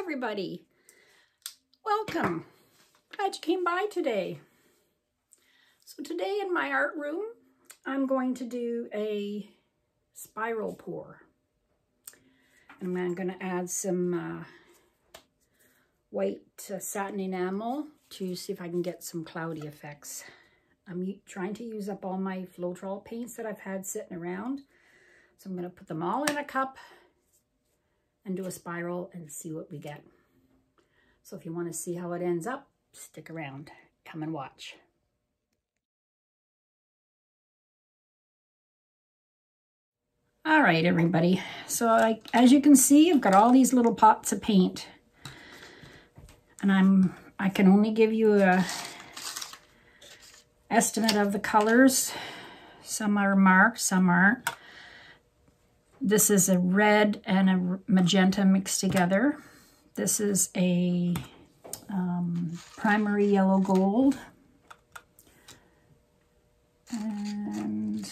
everybody. Welcome. Glad you came by today. So today in my art room, I'm going to do a spiral pour. And I'm going to add some white satin enamel to see if I can get some cloudy effects. I'm trying to use up all my Floetrol paints that I've had sitting around. So I'm going to put them all in a cup and do a spiral and see what we get. So if you want to see how it ends up, stick around. Come and watch. All right, everybody. So as you can see, I've got all these little pots of paint. And I can only give you a estimate of the colors. Some are marked, some aren't. This is a red and a magenta mixed together. This is a primary yellow gold. And let's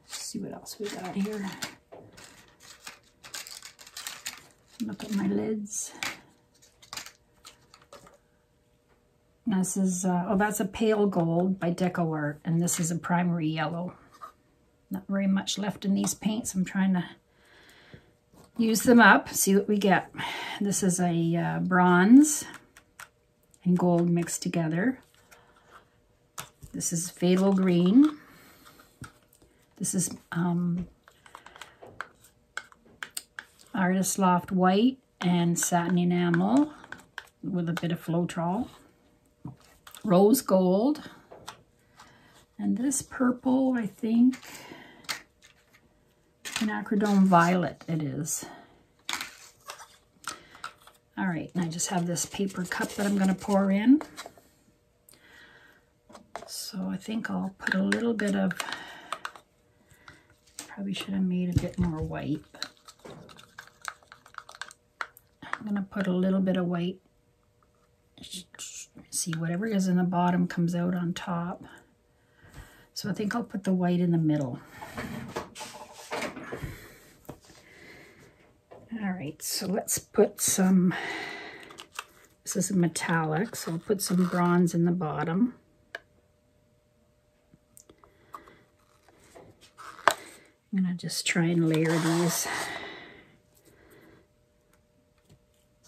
see what else we got here. Look at my lids. And this is, oh, that's a pale gold by Deco Art, and this is a primary yellow. Not very much left in these paints. I'm trying to use them up, see what we get. This is a bronze and gold mixed together. This is phthalo green. This is Artist Loft white and satin enamel with a bit of Floetrol. Rose gold. And this purple, I think, an Acrylic violet it is. All right, and I just have this paper cup that I'm going to pour in. So I think I'll put a little bit of, probably should have made a bit more white, but I'm going to put a little bit of white. See, whatever is in the bottom comes out on top. So I think I'll put the white in the middle. All right, so let's put some, this is a metallic, so I'll put some bronze in the bottom. I'm gonna just try and layer these.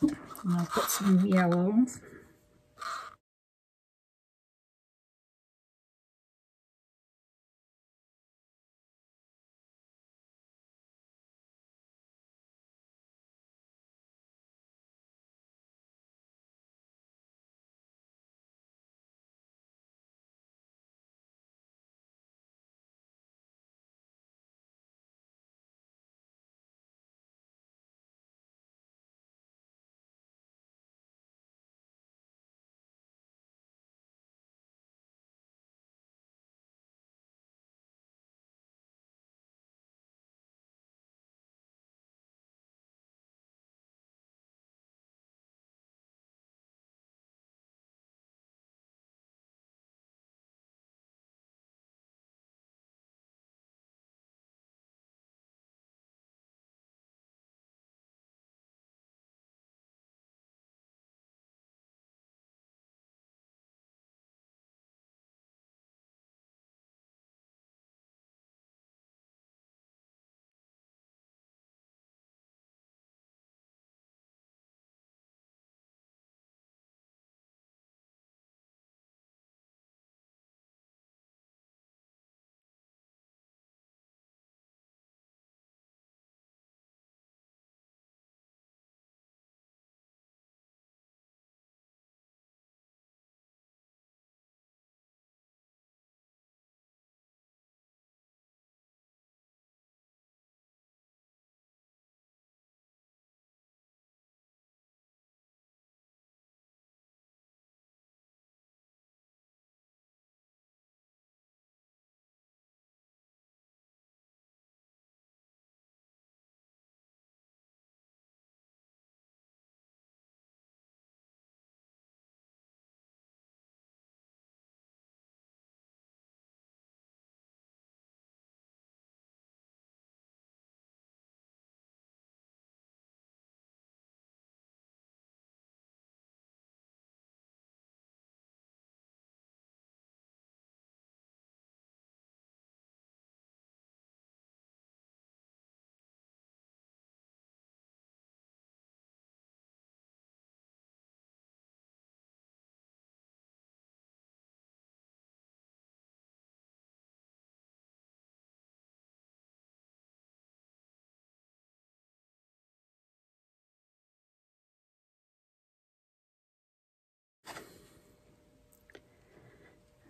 And I'll put some yellow.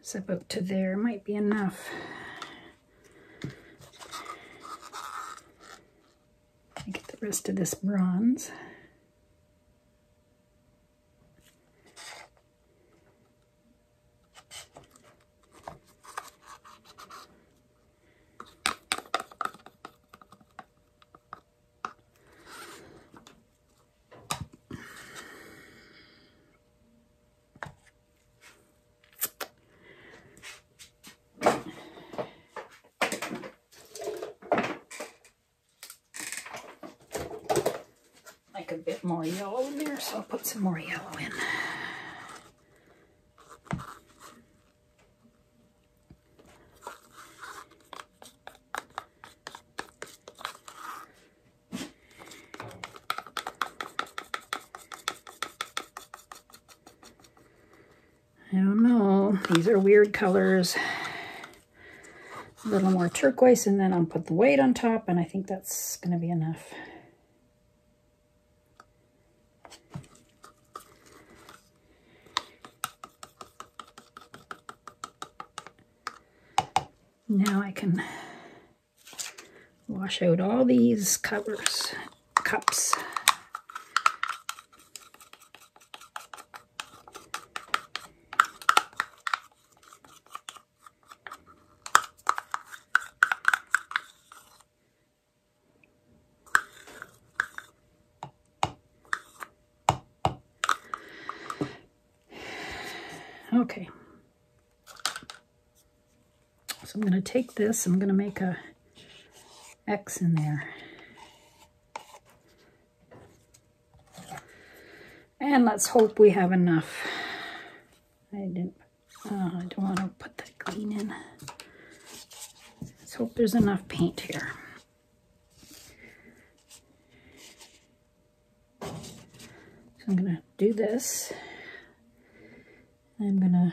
It's about to there, might be enough. Get the rest of this bronze. A bit more yellow in there, so I'll put some more yellow in. I don't know, these are weird colors. A little more turquoise, and then I'll put the white on top, and I think that's going to be enough. Now I can wash out all these cups. Okay. So I'm going to take this, I'm going to make a X in there. And let's hope we have enough. I don't want to put that green in. Let's hope there's enough paint here. So I'm going to do this. I'm going to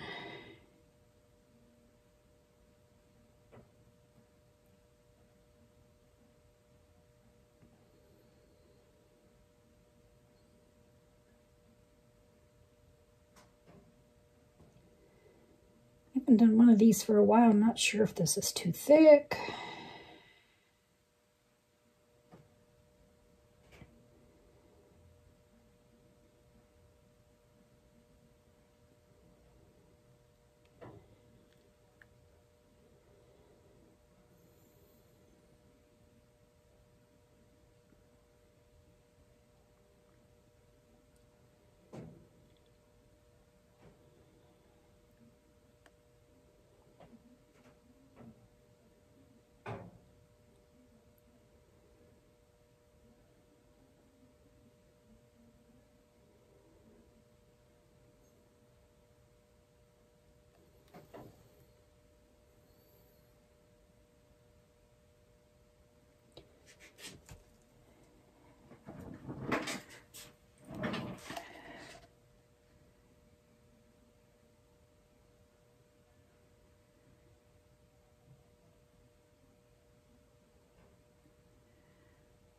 I haven't done one of these for a while. I'm not sure if this is too thick.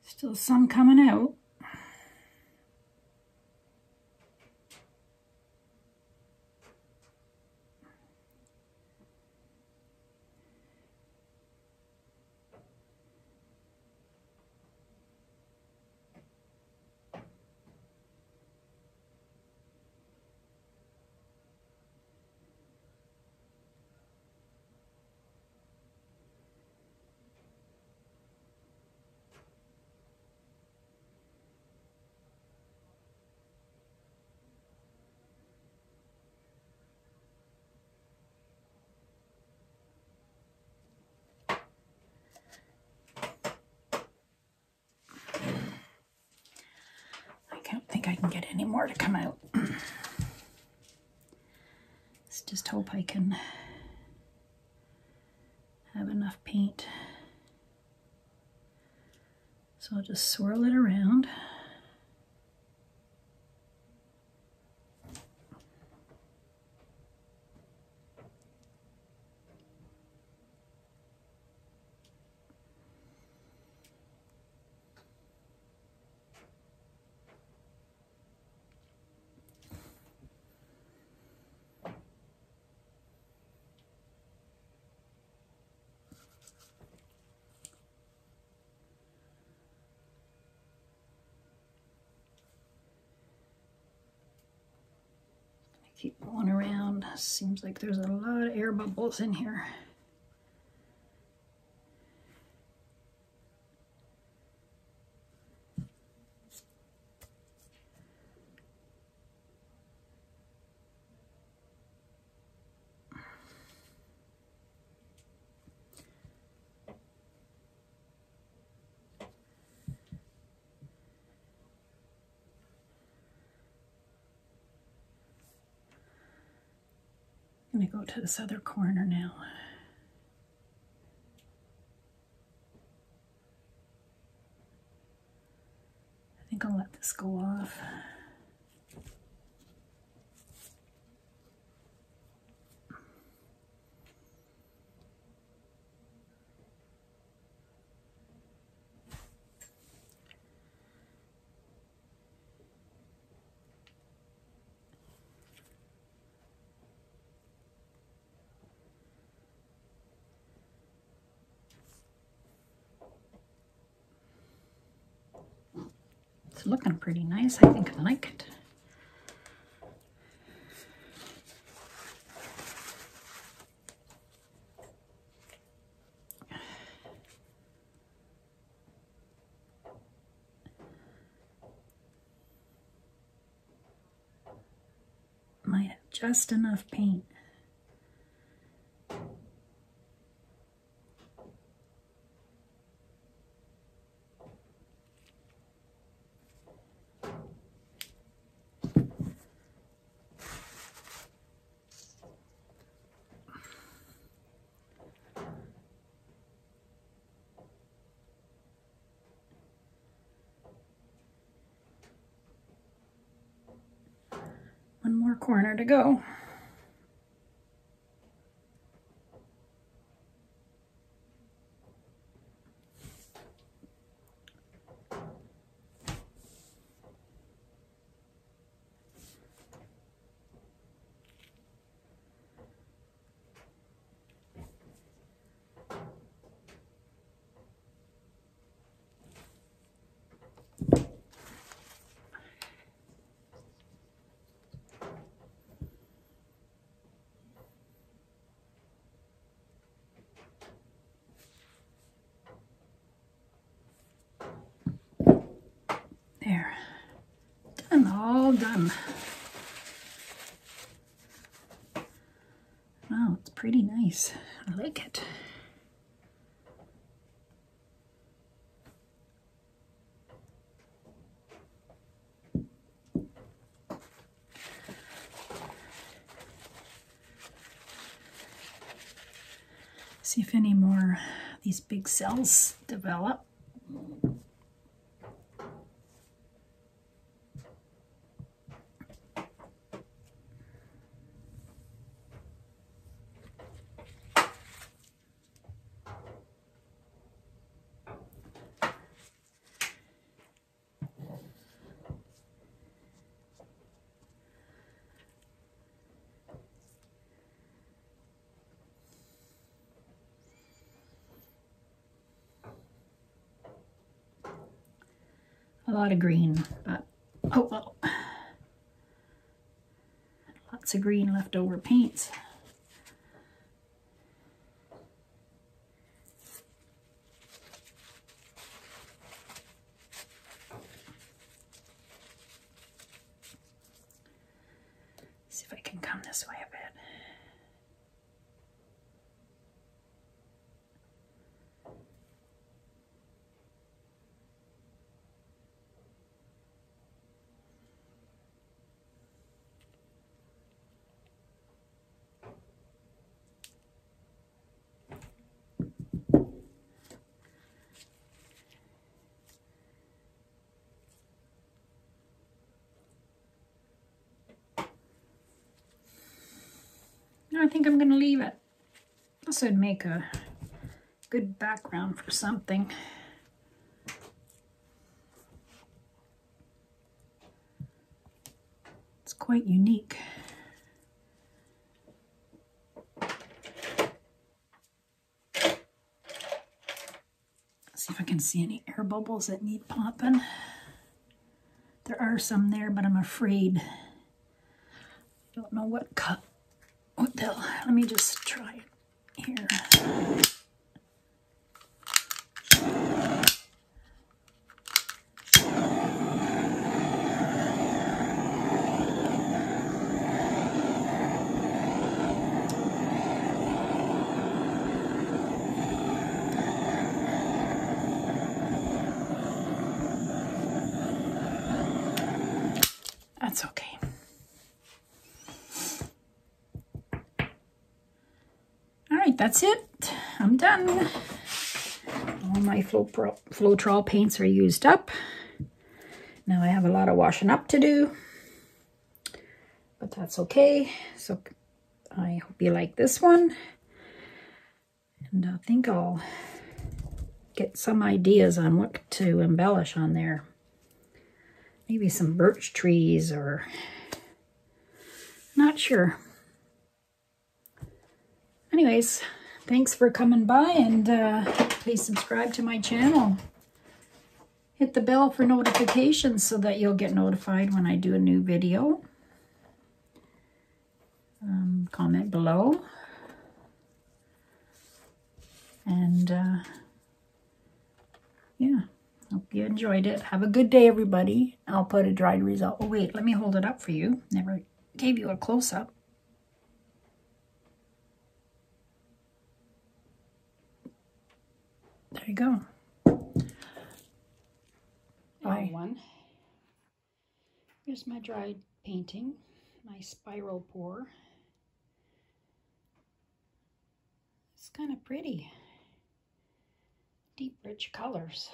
Still some coming out. I don't think I can get any more to come out. Let's just hope I can have enough paint. So I'll just swirl it around. Keep going around. Seems like there's a lot of air bubbles in here. I'm going to go to this other corner now. I think I'll let this go off. It's looking pretty nice. I think I like it. Might have just enough paint. One more corner to go. There. Done, all done. Wow, it's pretty nice. I like it. See if any more of these big cells develop. A lot of green, but oh well. Lots of green leftover paints. See if I can come this way a bit. I think I'm going to leave it. This would make a good background for something. It's quite unique. See if I can see any air bubbles that need popping. There are some there, but I'm afraid Don't know what cut. What the hell? Let me just try it here. That's okay. All right, that's it. I'm done. All my Floetrol paints are used up. Now I have a lot of washing up to do, but that's okay. So I hope you like this one. And I think I'll get some ideas on what to embellish on there. Maybe some birch trees or not sure. Anyways, thanks for coming by, and please subscribe to my channel. Hit the bell for notifications so that you'll get notified when I do a new video. Comment below. And yeah, hope you enjoyed it. Have a good day, everybody. I'll put a dried result. Oh, wait, let me hold it up for you. Never gave you a close-up. There you go. Bye. One. Here's my dried painting, my spiral pour. It's kind of pretty. Deep, rich colors.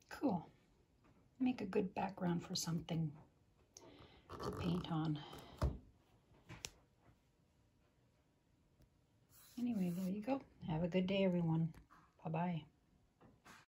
Cool. Make a good background for something to paint on. Anyway, there you go. Have a good day, everyone. Bye-bye.